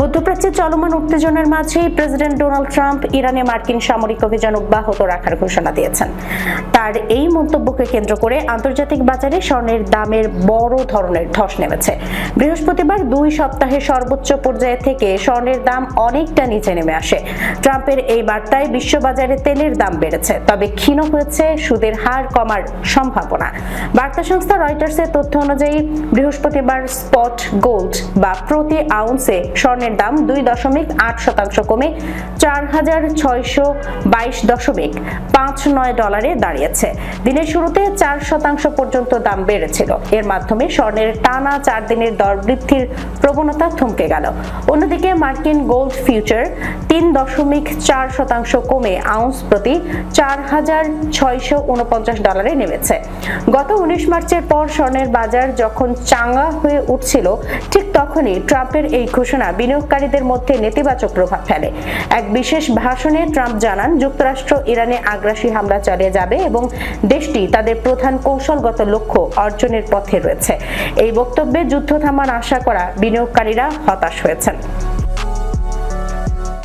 মধ্যপ্রাচ্যে চলমান উত্তেজনার মাঝেই প্রেসিডেন্ট ডোনাল্ড ট্রাম্প ইরানে মার্কিন সামরিক অভিযান অব্যাহত রাখার ঘোষণা দিয়েছেন। তার এই মন্তব্যকে কেন্দ্র করে আন্তর্জাতিক বাজারে স্বর্ণের দামের বড় ধরনের ধস নেমেছে। বৃহস্পতিবার 2 সপ্তাহের সর্বোচ্চ পর্যায়ে থেকে স্বর্ণের দাম অনেকটা নিচে নেমে আসে। ট্রাম্পের এই বার্তায় বিশ্ববাজারে তেলের দাম বেড়েছে, তবে ক্ষীণ হয়েছে সুদের হার কমার সম্ভাবনা। বার্তা সংস্থা রয়টার্সের তথ্য অনুযায়ী বৃহস্পতিবার স্পট গোল্ড বা প্রতি আউন্সে স্বর্ণের দাম 2.8% কমে 4,622.59 ডলারে দাঁড়িয়েছে। দিনের শুরুতে 4% পর্যন্ত দাম বেড়েছিল। এর মাধ্যমে স্বর্ণের টানা 4 দিনের দর বৃদ্ধির প্রবণতা থমকে গেল। অন্যদিকে মার্কিন গোল্ড ফিউচার 3.4% কমে আউন্স প্রতি 4,649 ডলারে নেমেছে। গত 19 মার্চের পর স্বর্ণের বাজার যখন চাঙ্গা হয়ে উঠছিল, ঠিক তখনই ট্রাম্পের এই ঘোষণা বিনিয়োগকারীদের মধ্যে নেতিবাচক প্রভাব ফেলে। এক বিশেষ ভাষণে ট্রাম্প জানান, যুক্তরাষ্ট্র ইরানে আগ্রাসী হামলা চালিয়ে যাবে এবং দেশটি তাদের প্রধান কৌশলগত লক্ষ্য অর্জনের পথে রয়েছে। এই বক্তব্যে যুদ্ধ থামার আশা করা বিনিয়োগকারীরা হতাশ হয়েছেন।